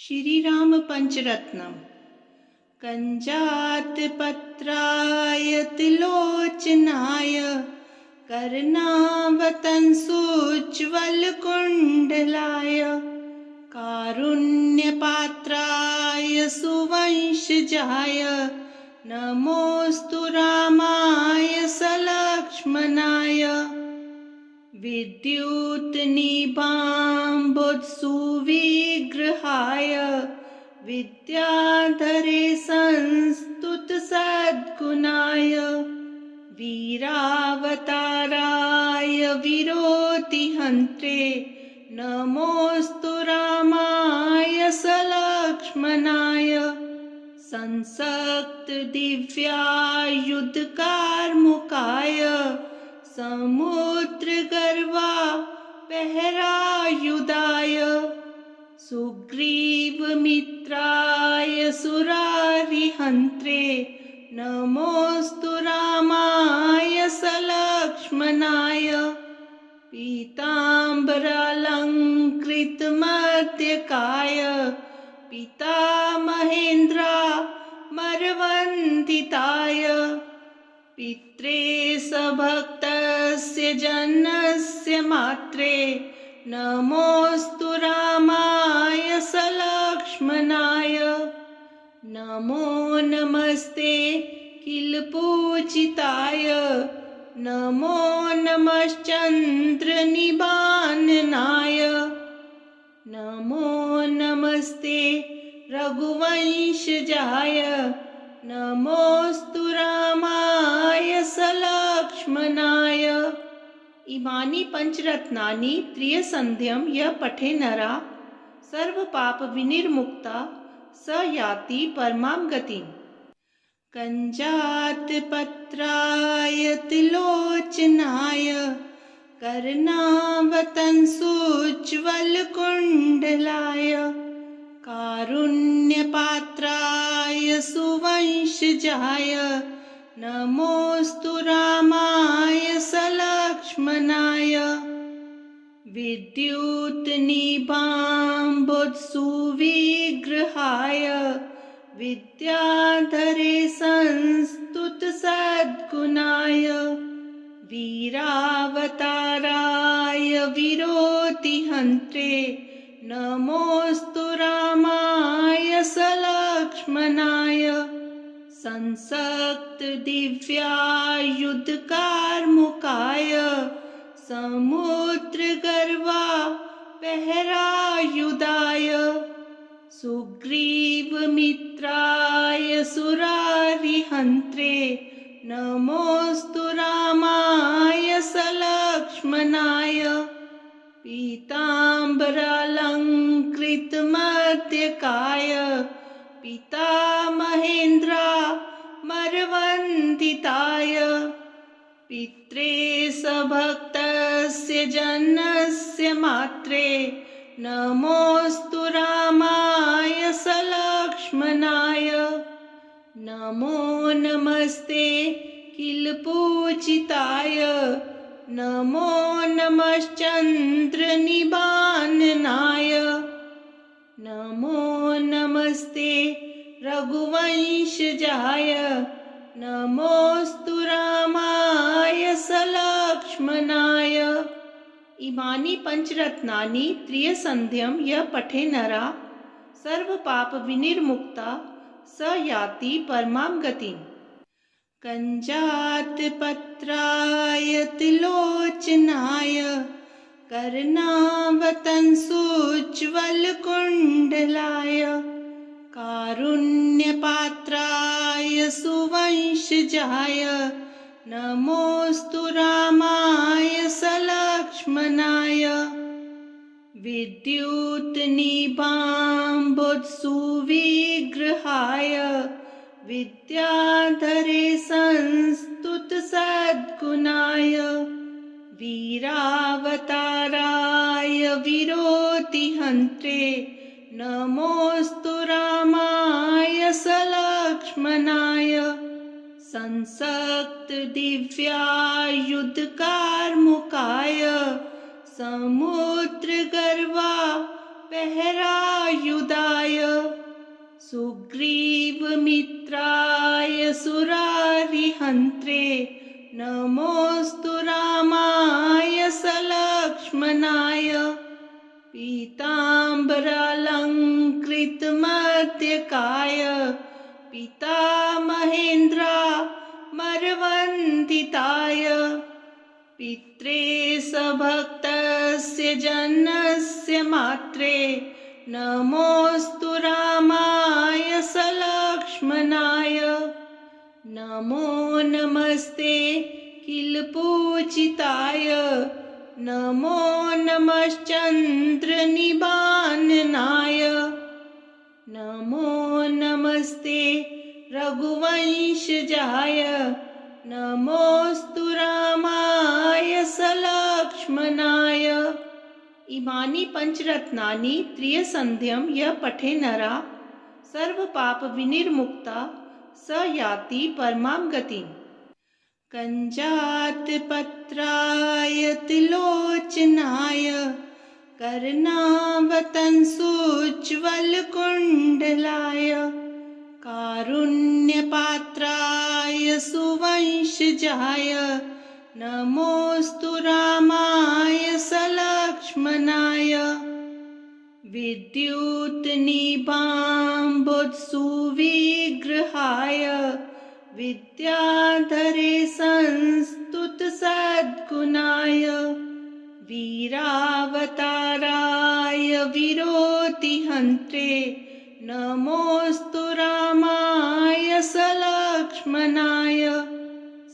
श्रीराम पंचरत्नम। कंजात पत्राय तिलोचनाय कर्णावतंसोज्ज्वल कुंडलाय कारुण्यपात्राय सुवंशजाय नमोस्तु रामाय सलक्ष्मणाय विद्युत्निभाम्बुत्सुविग्रहाय विद्याधरे संस्तुत सद्गुणाय वीरावताराय विरोतिहन्त्रे नमोस्तु रामाय सलक्ष्मणाय संसक्त दिव्यायुधकार्मुकाय समुद्रगर्वा पहरायुधाय सुग्रीवमित्राय सुरारिहन्त्रे नमोस्तु रामाय सलक्ष्मणाय पीताम्बरालङ्कृतमध्यकाय पितामहेन्द्रामरवन्दिताय पित्रे सभक्तस्य जनस्य मात्रे नमोस्तु रामाय सलक्ष्मणाय नमो नमस्ते किल पूजिताय नमो नमश्चन्द्रनिबाननाय नमो नमस्ते रघुवंशजाय नमोस्तु रामाय सलक्ष्मणाय। इमानि पंचरत्नानि त्रियसन्ध्यं यः पठे नरा सर्व पाप विनिर्मुक्ता स याति परमां गतिम्। कंजात पत्राय तिलोचनाय कर्णावतंसोज्ज्वल कुंडलाय कारुण्यपात्राय सुवंशजाय नमोस्तु रामाय सलक्ष्मणाय विद्युत्निभाम्बुत्सुविग्रहाय विद्याधरे संस्तुत सद्गुणाय वीरावताराय विरोतिहन्त्रे नमोस्तु रामाय सलक्ष्मणाय संसक्त दिव्यायुधकार्मुकाय समुद्रगर्वा पहरायुधाय सुग्रीवमित्राय सुरारिहन्त्रे नमोस्तु रामाय सलक्ष्मणाय पीताम्बरालङ्कृतमध्यकाय पितामहेन्द्रामरवन्दिताय पित्रे सभक्तस्य जनस्य मात्रे नमोस्तु रामाय सलक्ष्मणाय नमो नमस्ते किल पूजिताय नमो नमश्चन्द्रनिबाननाय नमो नमस्ते रघुवंशजाय नमोस्तु रामाय सलक्ष्मणाय। इमानि पंचरत्नानि त्रियसन्ध्यं यः पठे नरा सर्व पाप विनिर्मुक्ता स याति परमां गतिम्। कंजात पत्राय तिलोचनाय कर्णावतंसोज्ज्वल कुंडलाय कारुण्यपात्राय सुवंशजाय नमोस्तु रामाय सलक्ष्मणाय विद्युत्निभाम्बुत्सुविग्रहाय विद्याधरे संस्तुत सद्गुणाय वीरावताराय विरोतिहन्त्रे नमोस्तु रामाय सलक्ष्मणाय संसक्त दिव्यायुधकार्मुकाय समुद्रगर्वा पहरायुधाय सुग्रीवमित्राय सुरारिहन्त्रे नमोऽस्तु रामाय सलक्ष्मणाय पीताम्बरालङ्कृतमध्यकाय पितामहेन्द्रामरवन्दिताय पित्रे सभक्तस्य जनस्य मात्रे नमोऽस्तु रामाय सलक्ष्मणाय नमो नमस्ते किल पूजिताय नमो नमश्चन्द्रनिबाननाय नमो नमस्ते रघुवंशजाय नमोऽस्तु रामाय सलक्ष्मणाय इमानि पंचरत्नानि त्रियसन्ध्यं यः पठे नरा सर्वपाप विनिर्मुक्ता स याति परमां गतिम् कञ्जातपत्राय तिलोचनाय कर्णावतंसोज्ज्वलकुण्डलाय कारुण्यपात्राय सुवंशजाय नमोऽस्तु रामाय सलक्ष्मणाय विद्युत्निभाम्बुत्सुविग्रहाय विद्याधरे संस्तुतसद्गुणाय वीरावताराय विरोतिहन्त्रे नमोऽस्तु रामाय सलक्ष्मणाय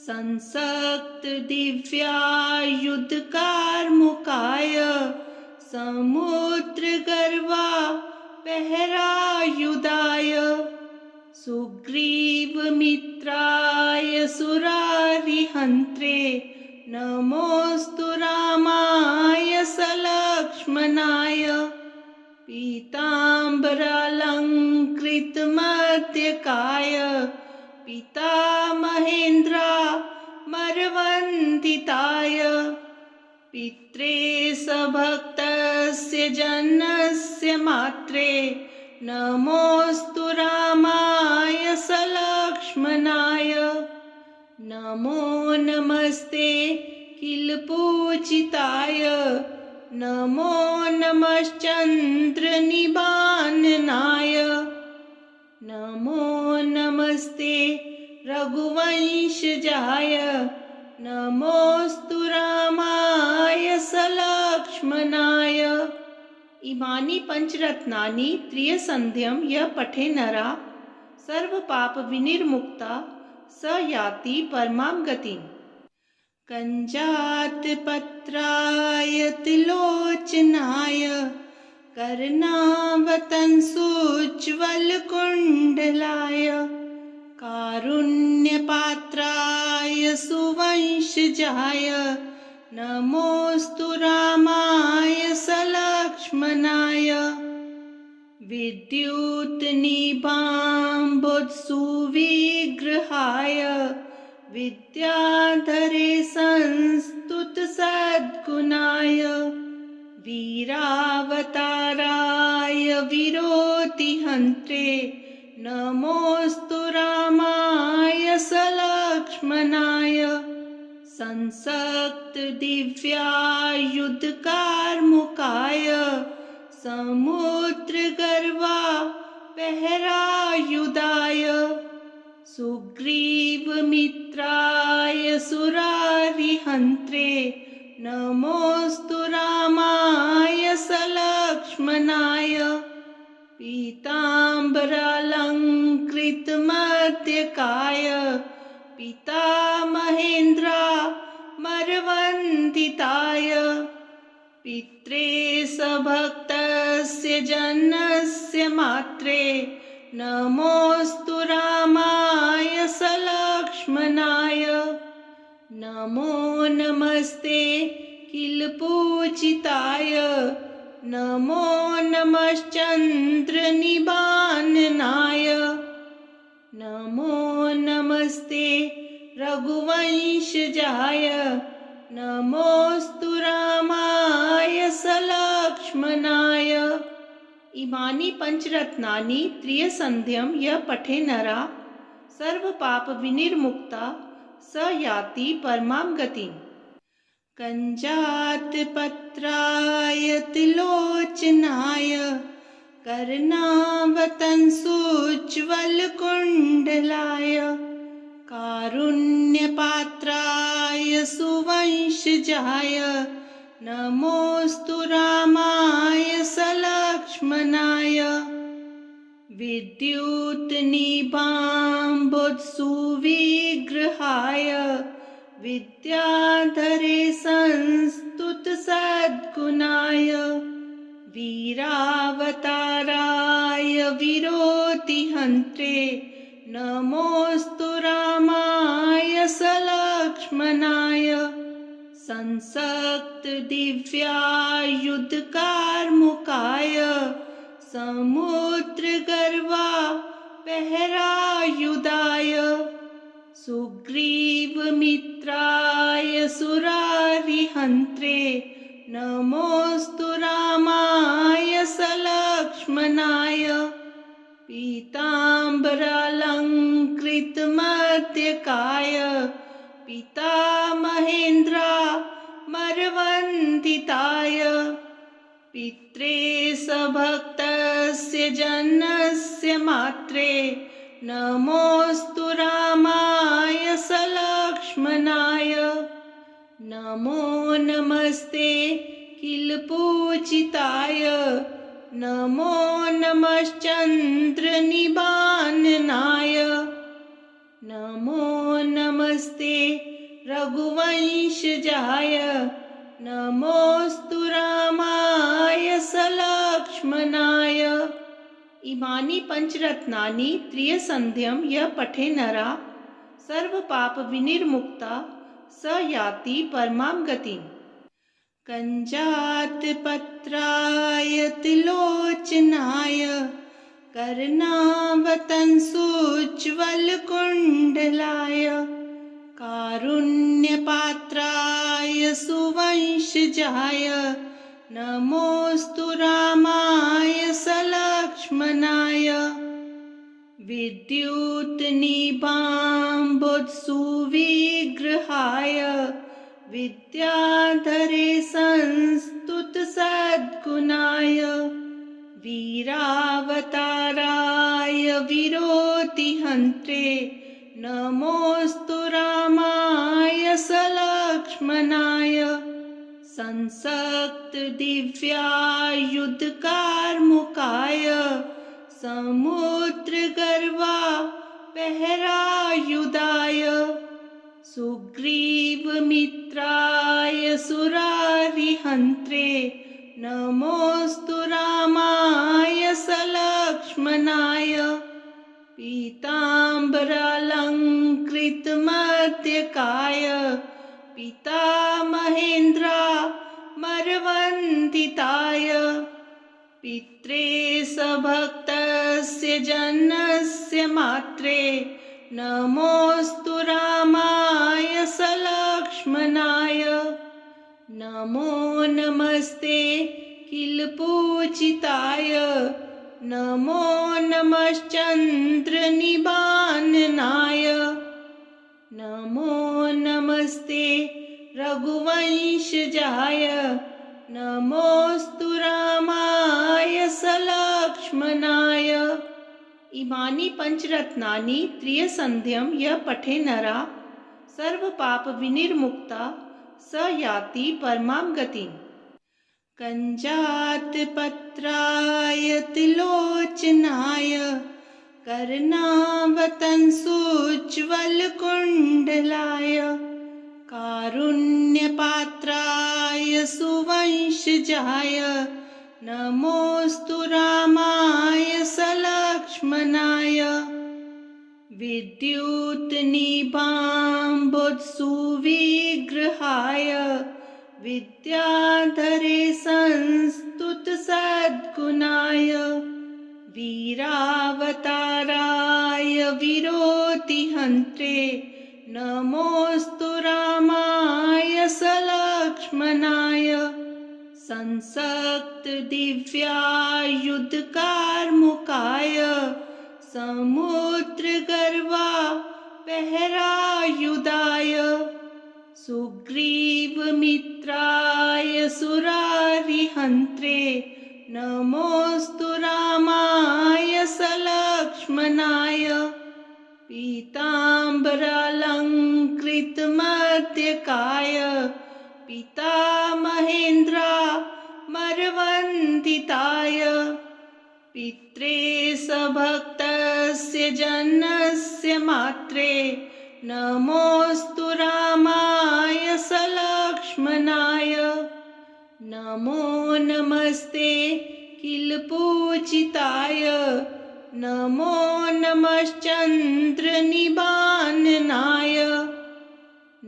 संसक्तदिव्यायुधकार्मुकाय समुद्रगर्वापहरायुधाय सुग्रीवमित्राय सुरारिहन्त्रे नमोऽस्तु रामाय सलक्ष्मणाय पीताम्बरालङ्कृतमध्यकाय पितामहेन्द्रामरवन्दिताय पित्रे सभक्तस्य जनस्य मात्रे नमोऽस्तु रामाय सलक्ष्मणाय नमो नमस्ते किल पूजिताय नमो नमश्चन्द्रनिबाननाय नमो नमस्ते रघुवंशजाय नमोऽस्तु रामाय सलक्ष्मणाय इमानि पंचरत्नानि त्रियसन्ध्यं यः पठे नरा सर्वपाप विनिर्मुक्ता स याति परमां गतिम् कञ्जातपत्राय तिलोचनाय कर्णावतंसोज्ज्वलकुण्डलाय कारुण्यपात्राय सुवंशजाय नमोऽस्तु रामाय सलक्ष्मणाय विद्युत्निभाम्बुत्सुविग्रहाय विद्याधरे संस्तुतसद्गुणाय वीरावताराय विरोतिहन्त्रे नमोऽस्तु रामाय सलक्ष्मणाय संसक्तदिव्यायुधकार्मुकाय समुद्रगर्वापहरायुधाय सुग्रीवमित्राय सुरारिहन्त्रे नमोऽस्तु रामाय सलक्ष्मणाय पीताम्बरालङ्कृतमध्यकाय पितामहेन्द्रामरवन्दिताय पित्रे सभक्तस्य जनस्य मात्रे नमोऽस्तु रामाय सलक्ष्मणाय नमो नमस्ते किल पूजिताय नमो नमश्चन्द्रनिबाननाय नमो नमस्ते रघुवंशजाय नमोऽस्तु रामाय सलक्ष्मणाय इमानि इमानि पंचरत्नानि त्रियसन्ध्यं यः पठे नरा सर्वपापविनिर्मुक्ता स याति परमां गतिम्। कञ्जातपत्राय तिलोचनाय कर्णावतंसोज्ज्वलकुण्डलाय कारुण्यपात्राय सुवंशजाय नमोऽस्तु रामाय सलक्ष्मणाय। विद्युत्निभाम्बुत्सुविग्रहाय विद्याधरे संस्तुतसद्गुणाय वीरावताराय विरोतिहन्त्रे नमोऽस्तु रामाय सलक्ष्मणाय। संसक्तदिव्यायुधकार्मुकाय समुद्रगर्वापहरायुधाय सुग्रीवमित्राय सुरारिहन्त्रे नमोऽस्तु रामाय सलक्ष्मणाय। पीताम्बरालङ्कृतमध्यकाय पितामहेन्द्रामरवन्दिताय पित्रे सभक्तस्य जन्मस्य मात्रे नमोऽस्तु रामाय सलक्ष्मणाय। नमो नमस्ते किल पूजिताय नमो नमश्चन्द्रनिबाननाय नमो नमस्ते रघुवंशजाय नमोऽस्तु रामाय सलक्ष्मणाय। इमानि पंचरत्नानि त्रियसन्ध्यं यः पठे नरा सर्वपापविनिर्मुक्ता स याति परमां गतिम्। कञ्जातपत्राय तिलोचनाय कर्णावतंसोज्ज्वलकुण्डलाय कारुण्यपात्राय सुवंशजाय नमोऽस्तु रामाय सलक्ष्मणाय। विद्युत्निभाम्बुत्सुविग्रहाय विद्याधरे संस्तुतसद्गुणाय वीरावताराय विरोतिहन्त्रे नमोऽस्तु रामाय सलक्ष्मणाय। संसक्तदिव्यायुधकार्मुकाय समुद्रगर्वापहरायुधाय सुग्रीवमित्राय सुरारिहन्त्रे नमोऽस्तु रामाय सलक्ष्मणाय। पीताम्बरालङ्कृतमध्यकाय पितामहेन्द्रामरवन्दिताय पित्रे सभक्तस्य जन्मस्य मात्रे नमोऽस्तु रामाय सलक्ष्मणाय। नमो नमस्ते किल पूजिताय नमो नमश्चन्द्रनिबाननाय नमो नमस्ते रघुवंशजाय नमोऽस्तु रामाय सलक्ष्मणाय। इमानि पंचरत्नानि त्रियसन्ध्यं यः पठे नरा सर्वपापविनिर्मुक्ता स याति परमां गतिम्। कञ्जातपत्राय तिलोचनाय कर्णावतंसोज्ज्वलकुण्डलाय कारुण्यपात्राय सुवंशजाय नमोऽस्तु रामाय सलक्ष्मणाय। विद्युत्निभाम्बुत्सुविग्रहाय विद्याधरे संस्तुतसद्गुणाय वीरावताराय विरोतिहन्त्रे नमोऽस्तु रामाय सलक्ष्मणाय। संसक्त दिव्यायुधकारमुकाय समुद्र गर्वा पहरायुधाय सुग्रीव मित्राय सुरारिहन्त्रे नमोऽस्तु रामाय सलक्ष्मणाय पीताम्बरालङ्कृतमध्यकाय पितामहेन्द्रामरवन्दिताय पित्रे सभक्तस्य जनस्य मात्रे नमोऽस्तु रामाय सलक्ष्मणाय नमो नमस्ते किल पूजिताय नमो नमश्चन्द्रनिबाननाय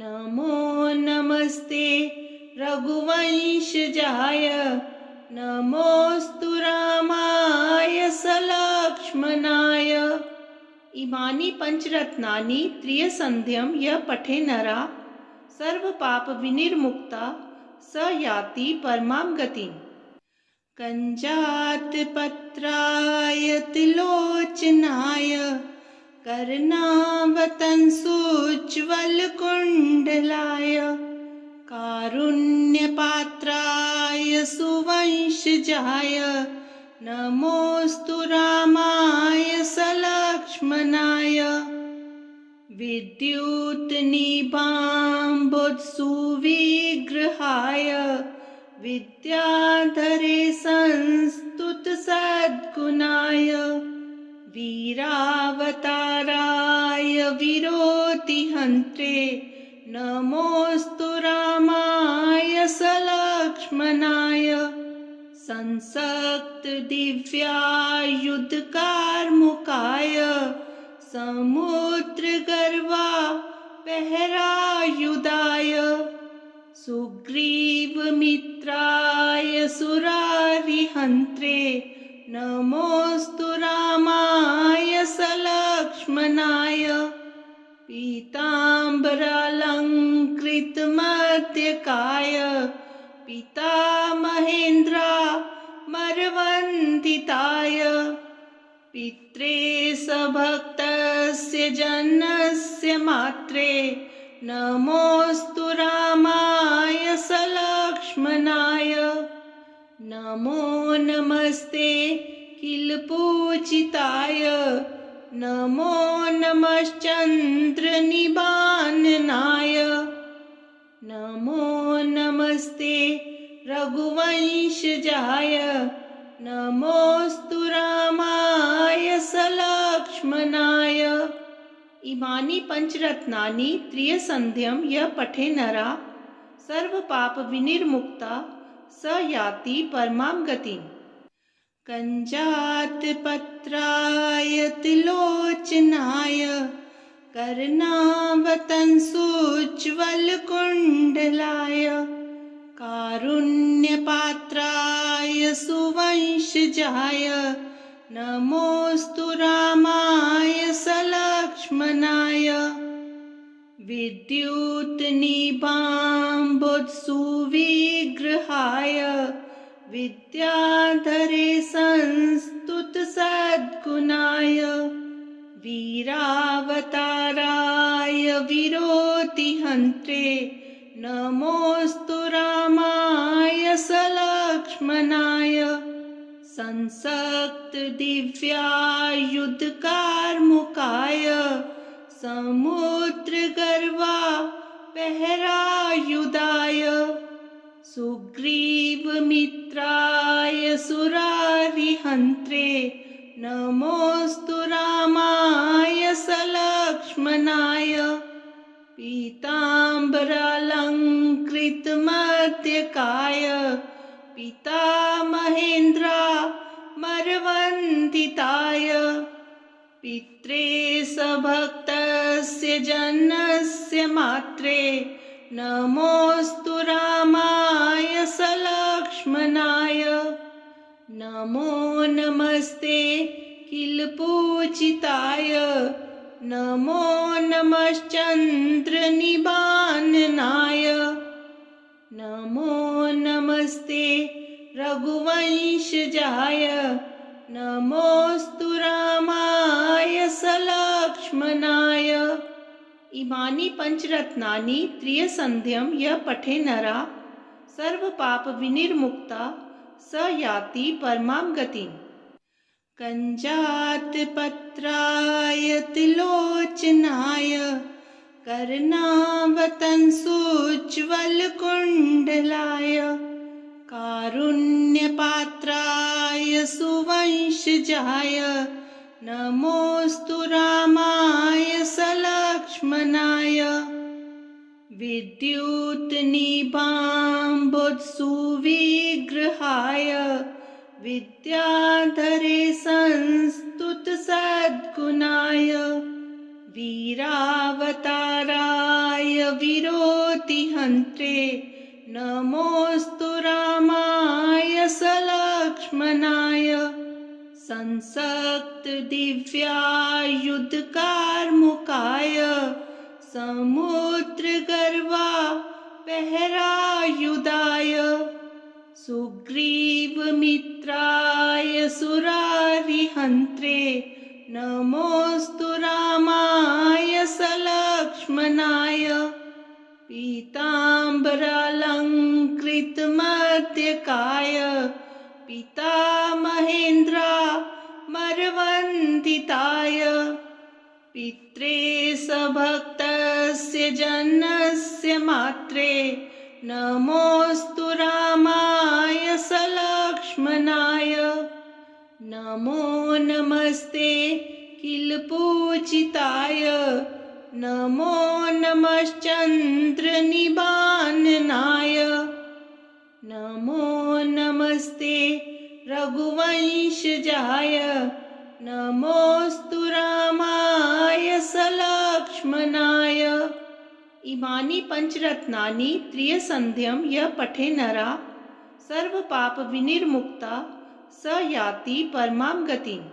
नमो नमस्ते रघुवंशजाय नमोऽस्तु रामाय सलक्ष्मणाय इमानि पंचरत्नानि त्रियसन्ध्यं यः पठे नरा सर्वपापविनिर्मुक्ता स याति परमां गतिम् कञ्जातपत्राय तिलोचनाय कर्णावतंसोज्ज्वलकुण्डलाय कारुण्यपात्राय सुवंशजाय नमोऽस्तु रामाय सलक्ष्मणाय विद्युत्निभाम्बुत्सुविग्रहाय विद्याधरे संस्तुतसद्गुणाय वीरावताराय विरोतिहन्त्रे नमोऽस्तु रामाय सलक्ष्मणाय संसक्त दिव्यायुधकारमुकाय समुद्र गर्वा पहरायुधाय सुग्रीव मित्राय सुरारिहन्त्रे नमोऽस्तु रामाय सलक्ष्मणाय पीताम्बरालङ्कृतमध्यकाय पितामहेन्द्रामरवन्दिताय पित्रे सभक्तस्य जनस्य मात्रे नमोऽस्तु रामाय सलक्ष्मणाय नमो नमस्ते किल पूजिताय नमो नमश्चन्द्रनिबाननाय नमो नमस्ते रघुवंशजाय नमोऽस्तु रामाय सलक्ष्मणाय इमानि पंचरत्नानि त्रियसन्ध्यं यः पठे नरा सर्वपापविनिर्मुक्ता स याति परमां गतिम् कञ्जातपत्राय तिलोचनाय कर्णावतंसोज्ज्वलकुण्डलाय कारुण्यपात्राय सुवंशजाय नमोऽस्तु रामाय सलक्ष्मणाय विद्युत्निभाम्बुत्सुविग्रहाय विद्याधरे संस्तुतसद्गुणाय वीरावताराय विरोतिहन्त्रे नमोऽस्तु रामाय सलक्ष्मणाय संसक्त दिव्यायुधकारमुकाय समुद्र गर्वा पहरायुधाय सुग्रीव मित्राय सुरारिहन्त्रे नमोऽस्तु रामाय सलक्ष्मणाय पीताम्बरालङ्कृतमध्यकाय पितामहेन्द्रामरवन्दिताय पित्रे सभक्तस्य जनस्य मात्रे नमोऽस्तु रामाय सलक्ष्मणाय नमो नमस्ते किल पूजिताय नमो नमश्चन्द्रनिबाननाय नमो नमस्ते रघुवंशजाय नमोऽस्तु रामाय सलक्ष्मणाय। इमानि पंचरत्नानि त्रियसन्ध्यं यः पठे नरः सर्वपापविनिर्मुक्ता स याति परमां गतिम्। कञ्जातपत्राय त्रिलोचनाय कर्णावतंसोज्ज्वलकुण्डलाय कारुण्यपात्राय सुवंशजाय नमोऽस्तु रामाय सलक्ष्मणाय। विद्युत्निभाम्बुधसुविग्रहाय विद्याधरे संस्तुतसद्गुणाय वीरावताराय विरोतिहन्त्रे नमोऽस्तु रामाय सलक्ष्मणाय। संसक्तदिव्यायुधकार्मुकाय समुद्रगर्वापहरायुधाय सुग्रीवमित्राय सुरारिहन्त्रे नमोऽस्तु रामाय सलक्ष्मणाय। पीताम्बरालङ्कृतमध्यकाय पितामहेन्द्रामरवन्दिताय पित्रे सभक्तस्य जनस्य मात्रे नमोऽस्तु रामाय सलक्ष्मणाय। नमो नमस्ते किलपूजिताय नमो नमश्चन्द्रनिबाननाय नमो नमस्ते रघुवंशजाय नमोऽस्तु रामाय सलक्ष्मणाय। इमानि पंचरत्नानि त्रियसन्ध्यं यः पठे नरः सर्वपापविनिर्मुक्ता स याति परमां गतिम्।